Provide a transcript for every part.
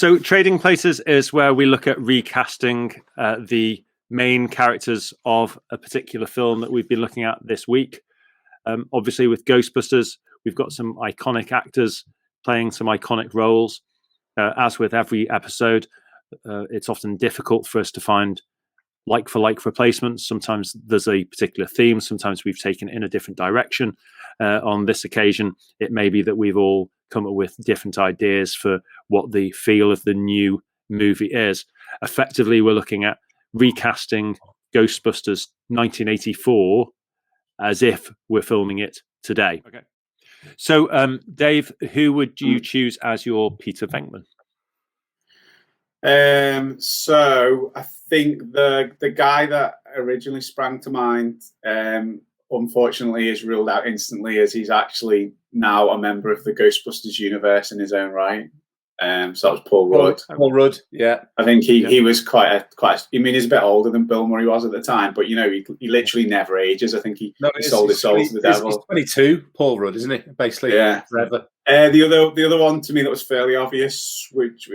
So Trading Places is where we look at recasting the main characters of a particular film that we've been looking at this week. Obviously, with Ghostbusters, we've got some iconic actors playing some iconic roles. As with every episode, it's often difficult for us to find like-for-like replacements. Sometimes there's a particular theme. Sometimes we've taken it in a different direction. On this occasion, it may be that we've all come up with different ideas for what the feel of the new movie is. Effectively, we're looking at recasting Ghostbusters 1984 as if we're filming it today. Okay. So, Dave, who would you choose as your Peter Venkman? So I think the guy that originally sprang to mind, unfortunately, is ruled out instantly, as he's actually now a member of the Ghostbusters universe in his own right. So that was Paul Rudd. Paul Rudd, yeah. I think he was quite. I mean, he's a bit older than Bill Murray was at the time, but he literally never ages. I think he sold his soul to the devil. He's 22, Paul Rudd, isn't he? Basically, yeah, forever. The other one to me that was fairly obvious, which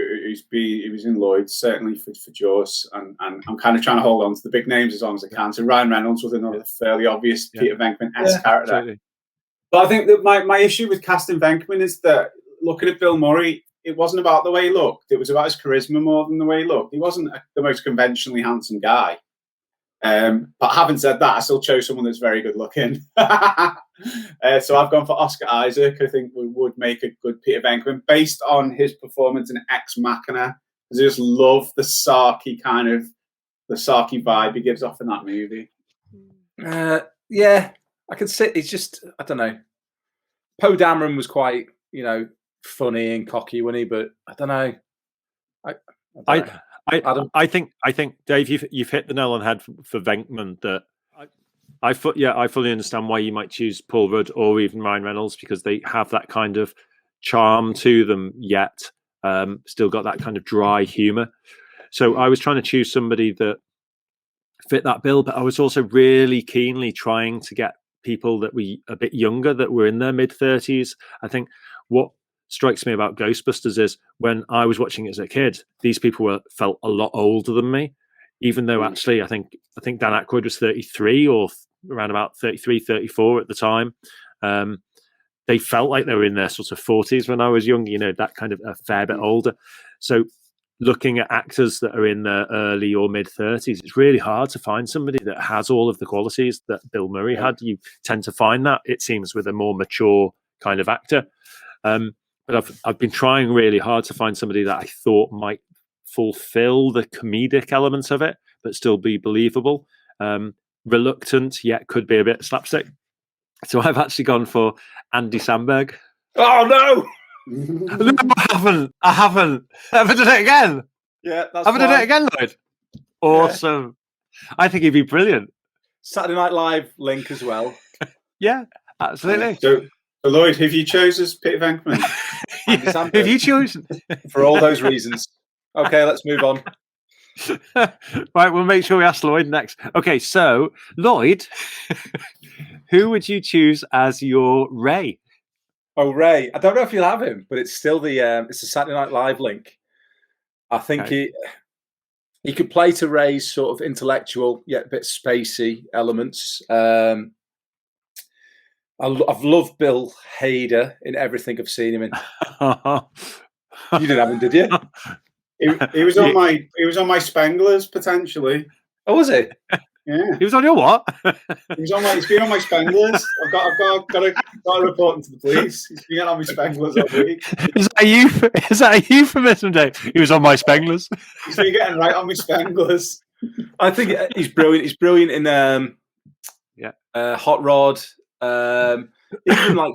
he was in Lloyd's, certainly for Jaws, and I'm kind of trying to hold on to the big names as long as I can. So Ryan Reynolds was another fairly obvious Peter Venkman-esque character. Absolutely. But I think that my issue with casting Venkman is that looking at Bill Murray, it wasn't about the way he looked. It was about his charisma more than the way he looked. He wasn't the most conventionally handsome guy. But having said that, I still chose someone that's very good looking. So I've gone for Oscar Isaac. I think we would make a good Peter Venkman based on his performance in Ex Machina. I just love the sarky vibe he gives off in that movie. Yeah, I can see. It's just, I don't know. Poe Dameron was quite, funny and cocky, wasn't he? But I don't know. I think Dave, you've hit the nail on the head for Venkman. That I fully understand why you might choose Paul Rudd or even Ryan Reynolds, because they have that kind of charm to them, yet still got that kind of dry humor. So I was trying to choose somebody that fit that bill, but I was also really keenly trying to get people that were a bit younger, that were in their mid-30s. I think what strikes me about Ghostbusters is when I was watching it as a kid, these people felt a lot older than me, even though actually I think Dan Aykroyd was 33 or around about 33, 34 at the time. They felt like they were in their sort of 40s when I was young, that kind of a fair bit older. So looking at actors that are in their early or mid 30s, it's really hard to find somebody that has all of the qualities that Bill Murray had. You tend to find that, it seems, with a more mature kind of actor. But I've been trying really hard to find somebody that I thought might fulfill the comedic elements of it, but still be believable. Reluctant, yet could be a bit slapstick. So I've actually gone for Andy Samberg. Oh, no! No, I haven't. Ever done it again? Yeah, that's Haven't done it again, Lloyd? Awesome. Yeah. I think he'd be brilliant. Saturday Night Live link as well. Yeah, absolutely. So Lloyd, who have you chosen as Peter Venkman? Who have you chosen? For all those reasons. Okay, let's move on. Right, we'll make sure we ask Lloyd next. Okay, so Lloyd, who would you choose as your Ray? Oh, Ray. I don't know if you'll have him, but it's still it's the Saturday Night Live link. I think he could play to Ray's sort of intellectual yet a bit spacey elements. I've loved Bill Hader in everything I've seen him in. You didn't have him, did you? He was on my Spanglers potentially. Oh, was he? Yeah. He was on your what? He's been on my Spanglers. I've got to report him to the police. He's been on my Spanglers all week. Is that a euphemism, Dave? He was on my Spanglers. He's been getting right on my Spanglers. I think he's brilliant. He's brilliant in Hot Rod. Even like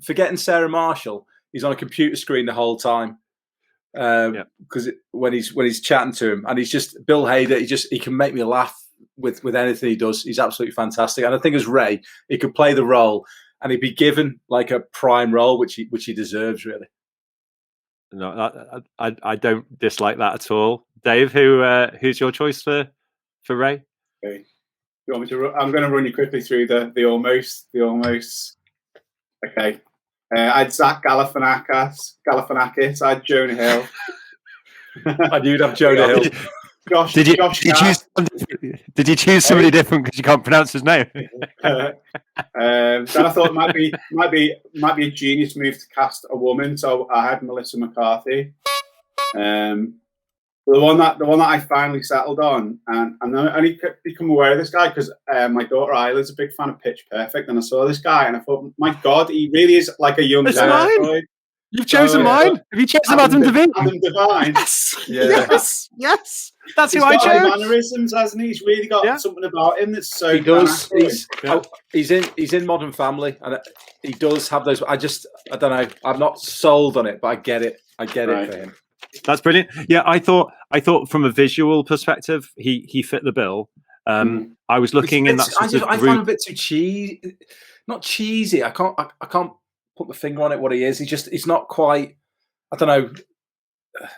forgetting Sarah Marshall. He's on a computer screen the whole time. Because when he's chatting to him, and he's just Bill Hader. He can make me laugh with anything he does. He's absolutely fantastic. And I think as Ray, he could play the role, and he'd be given like a prime role, which he deserves, really. No, I don't dislike that at all. Dave, who's your choice for Ray? Okay. You want me to? I'm going to run you quickly through the almost. Okay. I had Zach Galifianakis. I had Jonah Hill. I knew you'd have Jonah Hill. Did you choose somebody different because you can't pronounce his name? Then I thought it might be a genius move to cast a woman, so I had Melissa McCarthy. The one that I finally settled on, and I only become aware of this guy because my daughter Isla's a big fan of Pitch Perfect, and I saw this guy and I thought, my God, he really is like a young boy. You've chosen mine. Have you chosen Adam Devine? Adam Devine. Yes. That's who I chose. He's got mannerisms, hasn't he? He's really got something about him that's so. He does. He's in Modern Family, and he does have those. I don't know. I'm not sold on it, but I get it. I get it for him. That's brilliant. Yeah, I thought from a visual perspective, he fit the bill. I was looking in that. I find him a bit too cheesy. Not cheesy. I can't put my finger on it. What he is. He's not quite. I don't know.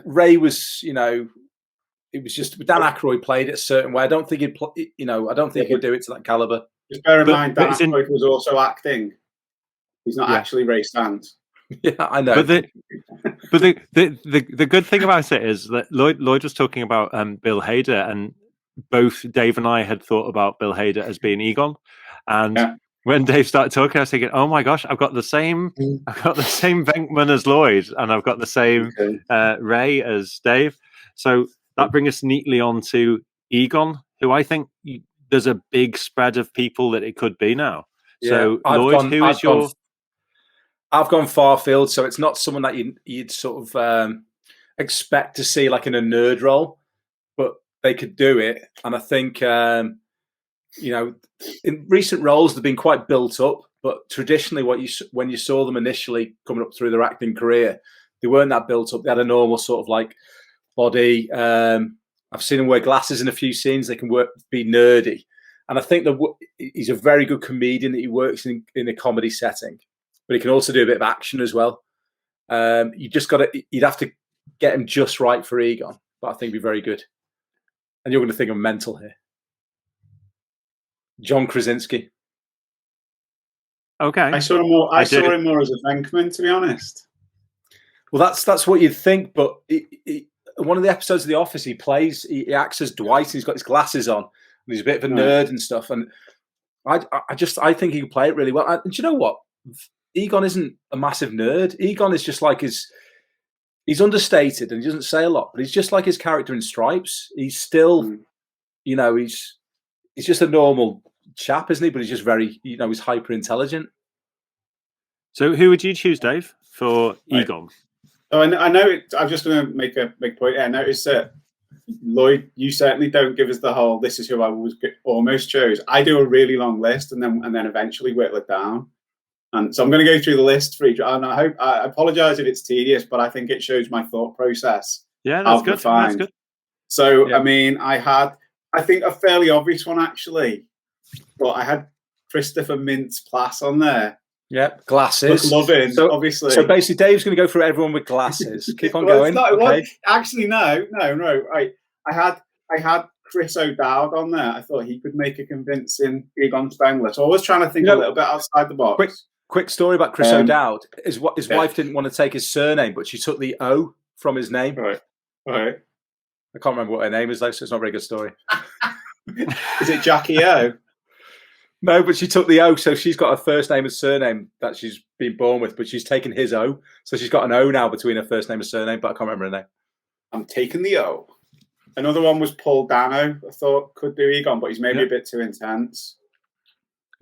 Ray was, it was just Dan Aykroyd played it a certain way. I don't think he'd, I don't think he'd do it to that caliber. Just bear in mind Dan Aykroyd was also acting. He's not actually Ray Stantz. Yeah, I know. But the good thing about it is that Lloyd was talking about Bill Hader, and both Dave and I had thought about Bill Hader as being Egon, and when Dave started talking, I was thinking, oh my gosh, I've got the same Venkman as Lloyd, and I've got the same Ray as Dave. So that brings us neatly on to Egon, who I think there's a big spread of people that it could be now. Yeah, so Lloyd, I've gone far field, so it's not someone that you'd sort of expect to see like in a nerd role, but they could do it. And I think, in recent roles, they've been quite built up, but traditionally when you saw them initially coming up through their acting career, they weren't that built up. They had a normal sort of like body. I've seen them wear glasses in a few scenes. They can be nerdy. And I think that he's a very good comedian, that he works in a comedy setting. But he can also do a bit of action as well. You'd have to get him just right for Egon, but I think he'd be very good. And you're going to think I'm mental here. John Krasinski. Okay. I saw him more as a Venkman, to be honest. Well, that's what you'd think, but one of the episodes of The Office, he acts as Dwight, and he's got his glasses on, and he's a bit of a nerd and stuff. And I think he can play it really well. And do you know what? Egon isn't a massive nerd. Egon is just like he's understated and he doesn't say a lot, but he's just like his character in Stripes. He's still, he's just a normal chap, isn't he? But he's just very, he's hyper intelligent. So who would you choose, Dave, for Egon? Oh, I know. I'm just going to make a big point. I noticed that Lloyd, you certainly don't give us the whole. This is who I almost chose. I do a really long list and then eventually whittle it down. And so I'm going to go through the list for each. And I apologize if it's tedious, but I think it shows my thought process. Yeah, that's good. That's good. So, I mean, I think a fairly obvious one, actually. But I had Christopher Mintz-Plasse on there. Yep, glasses. Loving, obviously. So basically, Dave's going to go through everyone with glasses. Keep on going. Actually, no. Right. I had Chris O'Dowd on there. I thought he could make a convincing Egon Spengler. So I was trying to think a little bit outside the box. Quick story about Chris O'Dowd. His wife didn't want to take his surname, but she took the O from his name. Right. I can't remember what her name is, though, so it's not a very good story. Is it Jackie O? No, but she took the O, so she's got her first name and surname that she's been born with, but she's taken his O. So she's got an O now between her first name and surname, but I can't remember her name. I'm taking the O. Another one was Paul Dano. I thought could do Egon, but he's maybe a bit too intense.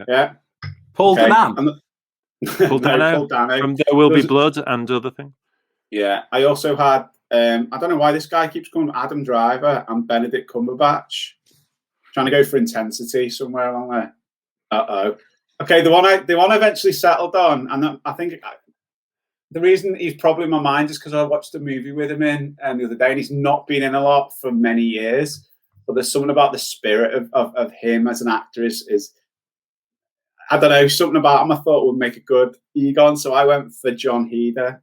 Yeah. Paul Dano. Paul Dano from There Will Be Blood and other things. Yeah. I also had, I don't know why this guy keeps calling Adam Driver and Benedict Cumberbatch. Trying to go for intensity somewhere along there. Okay, the one I eventually settled on, and I think the reason he's probably in my mind is because I watched a movie with him in the other day, and he's not been in a lot for many years. But there's something about the spirit of him as an actor is I don't know, something about him I thought would make a good Egon. So I went for John Heder,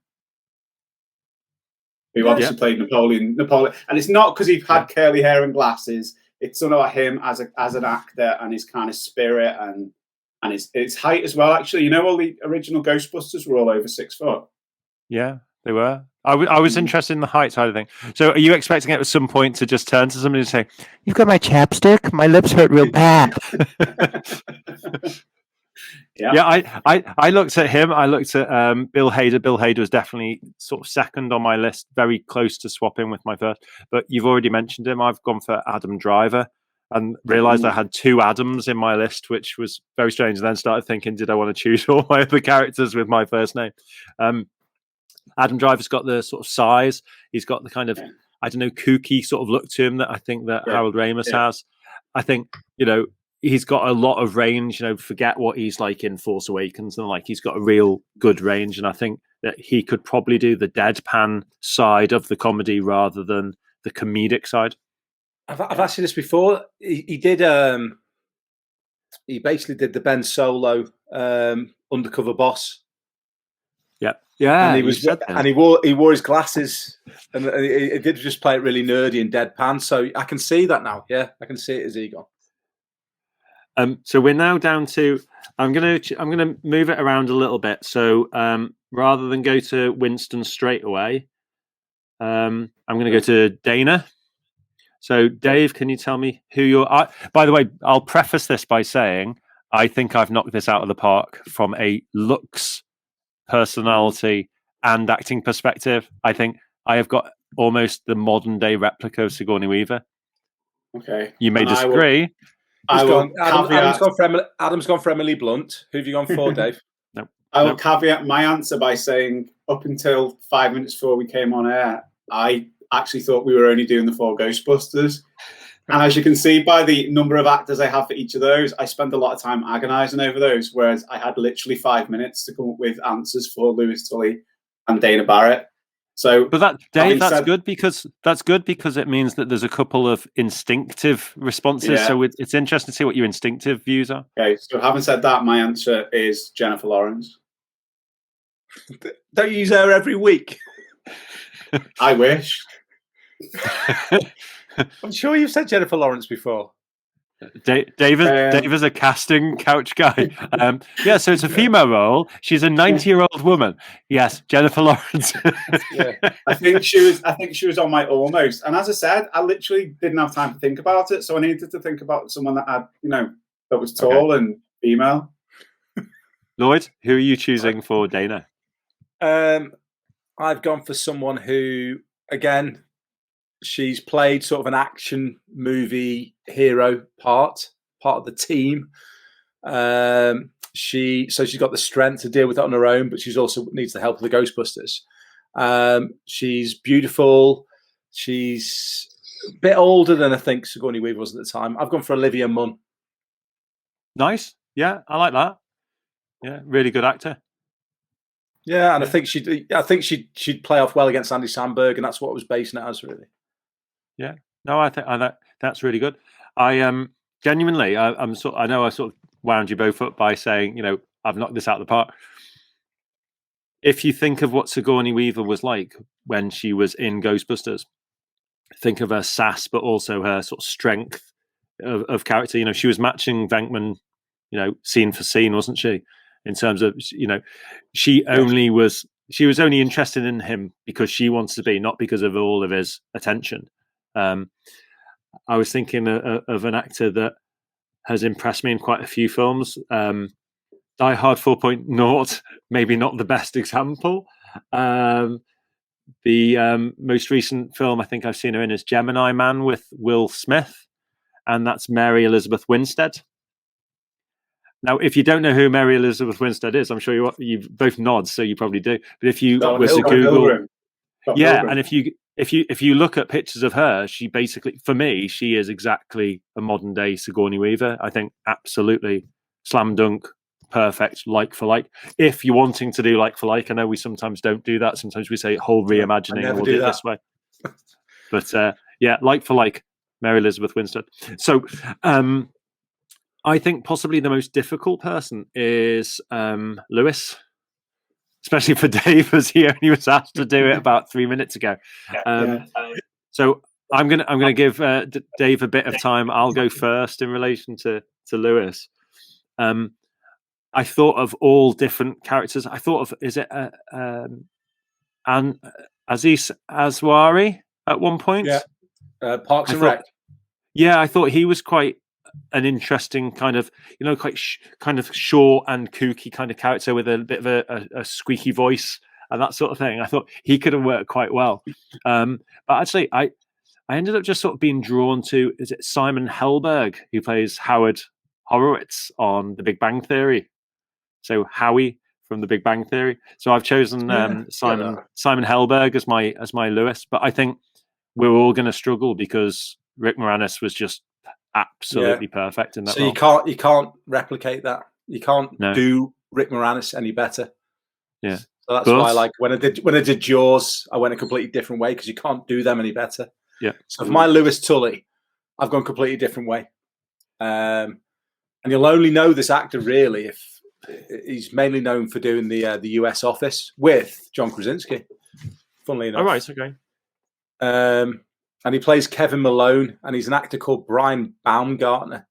who obviously played Napoleon, and it's not because he had curly hair and glasses. It's something about him as an actor and his kind of spirit and his height as well. Actually, all the original Ghostbusters were all over 6 foot. Yeah, They were. I was interested in the height side of thing. So, are you expecting at some point to just turn to somebody and say, "You've got my chapstick. My lips hurt real bad." Yeah. I looked at him. I looked at Bill Hader. Bill Hader was definitely sort of second on my list, very close to swapping with my first. But you've already mentioned him. I've gone for Adam Driver, and realised I had two Adams in my list, which was very strange. And then started thinking, did I want to choose all my other characters with my first name? Adam Driver's got the sort of size. He's got the kind of, I don't know, kooky sort of look to him that I think that Harold Ramis has. I think, he's got a lot of range. Forget what he's like in Force Awakens, and he's got a real good range. And I think that he could probably do the deadpan side of the comedy rather than the comedic side. I've asked you this before. He did. He basically did the Ben Solo undercover boss. Yeah, and he was, and he wore his glasses, and he did just play it really nerdy and deadpan. So I can see that now. Yeah, I can see it as Egon. So we're now down to. I'm gonna move it around a little bit. So rather than go to Winston straight away, I'm gonna go to Dana. So Dave, can you tell me who you're? By the way, I'll preface this by saying I think I've knocked this out of the park from a looks, personality, and acting perspective. I think I have got almost the modern day replica of Sigourney Weaver. Okay, you may disagree. Adam's gone for Emily Blunt. Who have you gone for, Dave? No. I will caveat my answer by saying, up until 5 minutes before we came on air, I actually thought we were only doing the 4 Ghostbusters. And as you can see by the number of actors I have for each of those, I spent a lot of time agonizing over those, whereas I had literally 5 minutes to come up with answers for Louis Tully and Dana Barrett. So, but Dave, that's good because it means that there's a couple of instinctive responses. Yeah. So it's interesting to see what your instinctive views are. Okay, so having said that, my answer is Jennifer Lawrence. Don't you use her every week? I wish. I'm sure you've said Jennifer Lawrence before. Dave is a casting couch guy. So it's a female role. She's a 90-year-old woman. Yes, Jennifer Lawrence. Yeah. I think she was on my almost. And as I said, I literally didn't have time to think about it, so I needed to think about someone that had, that was tall and female. Lloyd, who are you choosing for Dana? I've gone for someone who, again, she's played sort of an action movie hero part of the team. She's got the strength to deal with it on her own, but she's also needs the help of the Ghostbusters. She's beautiful. She's a bit older than I think Sigourney Weaver was at the time. I've gone for Olivia Munn. Nice. Yeah, I like that. Yeah, really good actor. Yeah, and I think she'd play off well against Andy Samberg, and that's what I was basing it as, really. Yeah, no, I think that's really good. I genuinely, I know I sort of wound you both up by saying, I've knocked this out of the park. If you think of what Sigourney Weaver was like when she was in Ghostbusters, think of her sass, but also her sort of strength of character. She was matching Venkman, scene for scene, wasn't she? In terms of, she was only interested in him because she wants to be, not because of all of his attention. I was thinking of an actor that has impressed me in quite a few films. Die Hard 4.0, maybe not the best example. The most recent film I think I've seen her in is Gemini Man with Will Smith, and that's Mary Elizabeth Winstead. Now, if you don't know who Mary Elizabeth Winstead is, I'm sure you both nod, so you probably do. But if you were to Google, and if you look at pictures of her, she basically, for me, she is exactly a modern day Sigourney Weaver. I think absolutely slam dunk, perfect, like for like. If you're wanting to do like for like, I know we sometimes don't do that. Sometimes we say whole reimagining, we'll do it this way. But like for like, Mary Elizabeth Winstead. So, I think possibly the most difficult person is Louis, especially for Dave, as he only was asked to do it about 3 minutes ago. So I'm gonna give Dave a bit of time. I'll go first in relation to Louis. I thought of all different characters. I thought of and Aziz Ansari at one point. Yeah, Parks and Rec. Yeah, I thought he was quite an interesting kind of, quite kind of short and kooky kind of character with a bit of a squeaky voice and that sort of thing. I thought he could have worked quite well. But actually, I ended up just sort of being drawn to, is it Simon Helberg, who plays Howard Horowitz on The Big Bang Theory? So Howie from The Big Bang Theory. So I've chosen Simon Helberg as my Lewis, but I think we're all going to struggle because Rick Moranis was just absolutely perfect in that role. So you can't replicate that. You can't do Rick Moranis any better. Yeah. So that's why, like, when I did Jaws, I went a completely different way because you can't do them any better. Yeah. So for my Louis Tully, I've gone a completely different way. And you'll only know this actor really if he's mainly known for doing the US Office with John Krasinski. Funnily enough. Oh, right, okay. And he plays Kevin Malone, and he's an actor called Brian Baumgartner.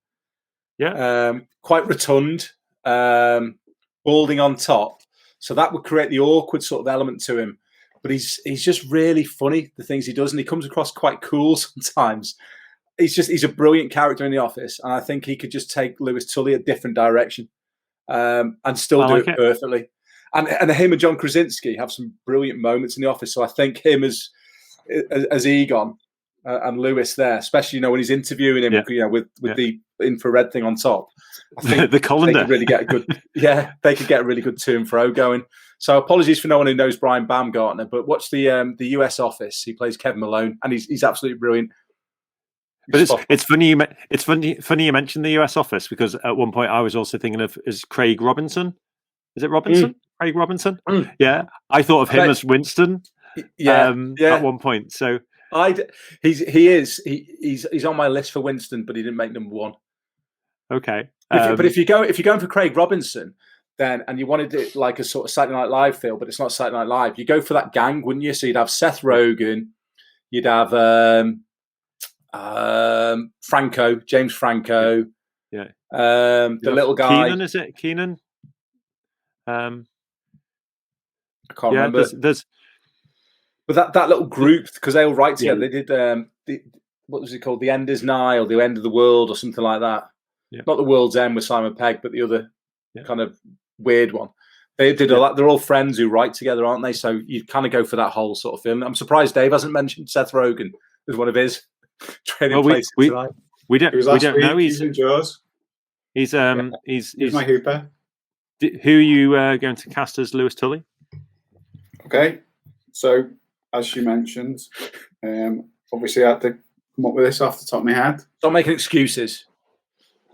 Yeah. Quite rotund, balding on top. So that would create the awkward sort of element to him. But he's just really funny, the things he does, and he comes across quite cool sometimes. He's a brilliant character in The Office, and I think he could just take Louis Tully a different direction and still do it perfectly. And him and John Krasinski have some brilliant moments in The Office. So I think him as Egon and Lewis there, especially when he's interviewing him, with the infrared thing on top. I think the colander. They could really get a good, they could get a really good to and fro going. So apologies for no one who knows Brian Baumgartner, but watch the US Office. He plays Kevin Malone, and he's absolutely brilliant. But it's funny. It's funny you mentioned the US Office because at one point I was also thinking of is Craig Robinson. Is it Robinson? Craig Robinson. Yeah, I thought of him as Winston. At one point. So he's on my list for Winston, but he didn't make number one. Okay. But if you're going for Craig Robinson, then and you wanted it like a sort of Saturday Night Live feel, but it's not Saturday Night Live, you go for that gang, wouldn't you? So you'd have Seth Rogen, you'd have James Franco, the little guy. Keenan, is it Keenan? I can't remember. There's but that little group, because they all write together. They did what was it called? The End is Nigh, or The End of the World, or something like that. Yeah. Not The World's End with Simon Pegg, but the other kind of weird one. They did a lot. They're all friends who write together, aren't they? So you kind of go for that whole sort of feeling. I'm surprised Dave hasn't mentioned Seth Rogen as one of his training places tonight. We don't know. He's in Jaws. He's my Hooper. Who are you going to cast as Louis Tully? Okay, so as you mentioned, obviously I had to come up with this off the top of my head. Stop making excuses.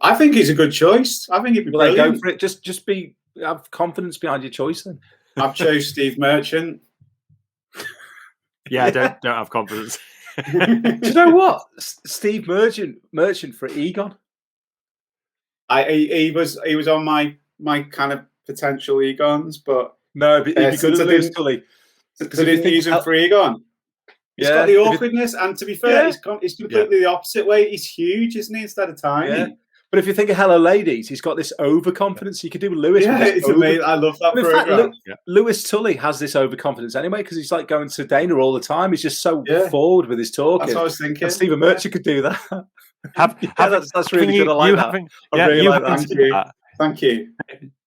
I think he's a good choice. I think he'd be brilliant. Go for it. Just have confidence behind your choice then. I've chose Steve Merchant. Yeah, don't have confidence. Do you know what? Steve Merchant for Egon. He was on my kind of potential Egons, but no, but he'd be good at Louis Tully. Because I didn't use him for Egon. He's got the awkwardness, and to be fair, he's completely the opposite way. He's huge, isn't he, instead of tiny? Yeah. But if you think of Hello Ladies, he's got this overconfidence. You could do with Lewis. Yeah, it's amazing. I love that program. Louis Tully has this overconfidence anyway because he's like going to Dana all the time. He's just so forward with his talking. That's what I was thinking. And Stephen Merchant could do that. That's really good. I like that. Thank you. Thank you,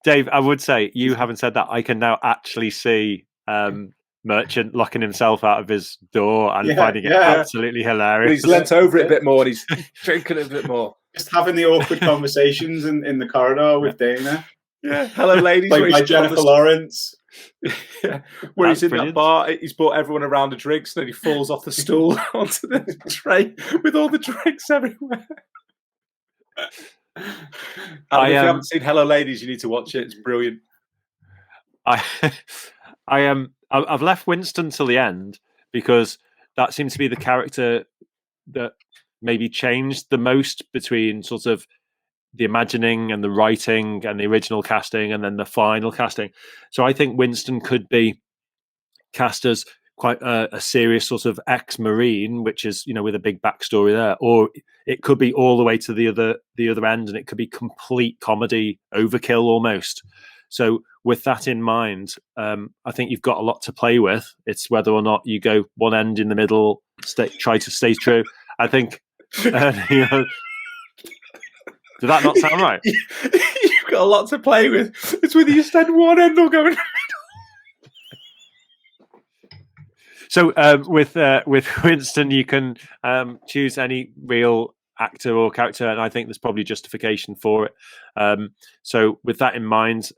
Dave. I would say you haven't said that. I can now actually see Merchant locking himself out of his door and finding it absolutely hilarious. He's leant over it a bit more and he's drinking it a bit more. Just having the awkward conversations in the corridor with Dana. Yeah. Hello, ladies. Like by Jennifer Lawrence. Where he's in that bar, he's brought everyone around a drinks, and then he falls off the stool onto the tray with all the drinks everywhere. If you haven't seen Hello Ladies, you need to watch it. It's brilliant. I've left Winston till the end because that seems to be the character that maybe changed the most between sort of the imagining and the writing and the original casting and then the final casting. So I think Winston could be cast as quite a serious sort of ex-Marine, which is, with a big backstory there, or it could be all the way to the other end, and it could be complete comedy overkill almost. So with that in mind, I think you've got a lot to play with. It's whether or not you go one end in the middle, try to stay true. I think, did that not sound right? You've got a lot to play with. It's whether you stand one end or go in the So with Winston, you can choose any real actor or character, and I think there's probably justification for it. So with that in mind,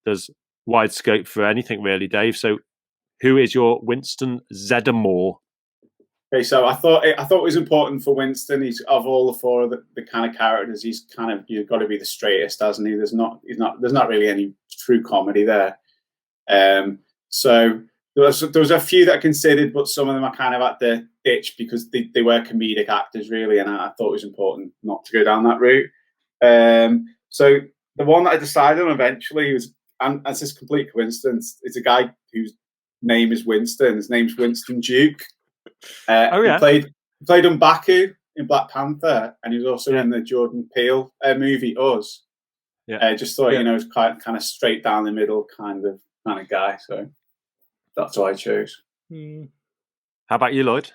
there's wide scope for anything really, Dave. So who is your Winston Zeddemore? Okay, so I thought it was important for Winston. He's of all the four of the kind of characters, he's kind of, you've got to be the straightest, hasn't he? There's not really any true comedy there. So there was a few that I considered, but some of them are kind of at the ditch because they were comedic actors, really, and I thought it was important not to go down that route. So the one that I decided on eventually was, and it's just complete coincidence, it's a guy whose name is Winston. His name's Winston Duke. He played M'Baku in Black Panther, and he was also in the Jordan Peele movie Us. I just thought, he was quite kind of straight down the middle kind of guy. So that's what I chose. How about you, Lloyd?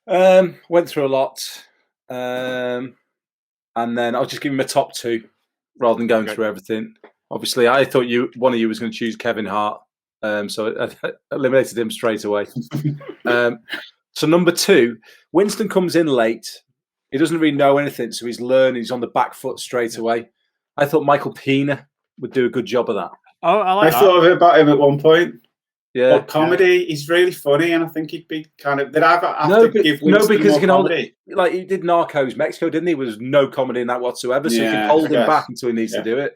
Went through a lot, and then I'll just give him a top two rather than going through everything. Obviously, I thought one of you was going to choose Kevin Hart, so I eliminated him straight away. So number two, Winston comes in late. He doesn't really know anything, so he's learning. He's on the back foot straight away. I thought Michael Pena would do a good job of that. Oh, I thought about him at one point. Yeah, but comedy, he's really funny, and I think he'd be kind of. Did I have to give Winston because more he can comedy? Like he did Narcos Mexico, didn't he? Was no comedy in that whatsoever, so you can hold him back until he needs to do it.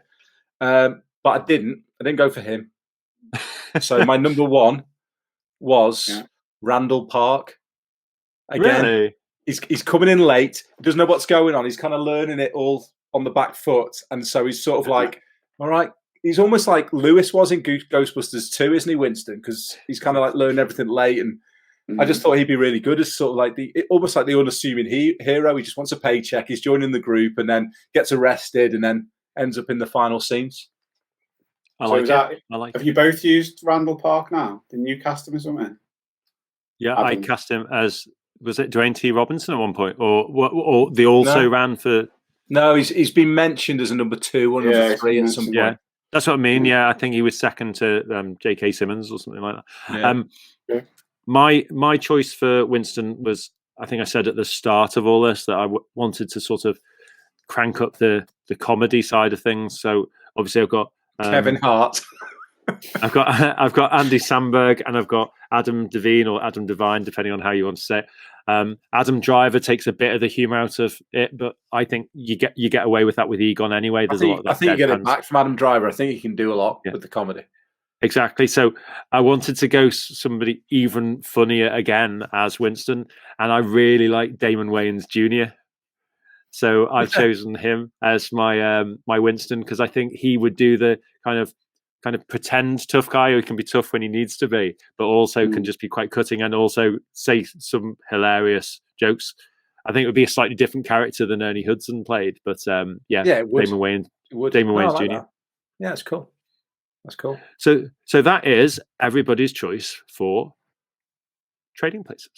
But I didn't go for him. So my number one was Randall Park. Again, really? He's coming in late. He doesn't know what's going on. He's kind of learning it all on the back foot, and so he's sort of like, all right. He's almost like Lewis was in Ghostbusters 2, isn't he, Winston? Because he's kind of like learning everything late, and I just thought he'd be really good as sort of like almost like the unassuming hero. He just wants a paycheck. He's joining the group and then gets arrested and then ends up in the final scenes. I like it. Have you both used Randall Park now? Didn't you cast him as something? Yeah, I cast him as, was it Dwayne T. Robinson at one point, or they also ran for? No, he's been mentioned as a number 2 or number 3 at some point. Yeah. That's what I mean. Yeah, I think he was second to J.K. Simmons or something like that. Yeah. My choice for Winston was, I think I said at the start of all this that I wanted to sort of crank up the comedy side of things. So obviously I've got Kevin Hart. I've got Andy Samberg, and I've got Adam Devine or Adam Devine, depending on how you want to say it. Adam Driver takes a bit of the humour out of it, but I think you get away with that with Egon anyway. There's a lot of that. I think you get it back from Adam Driver. I think he can do a lot with the comedy. Exactly. So I wanted to go somebody even funnier again as Winston, and I really like Damon Wayans Jr. So I've chosen him as my Winston because I think he would do the kind of pretend tough guy who can be tough when he needs to be, but also can just be quite cutting and also say some hilarious jokes. I think it would be a slightly different character than Ernie Hudson played, but Damon Wayans Jr. That. Yeah, that's cool. That's cool. So that is everybody's choice for Trading Places.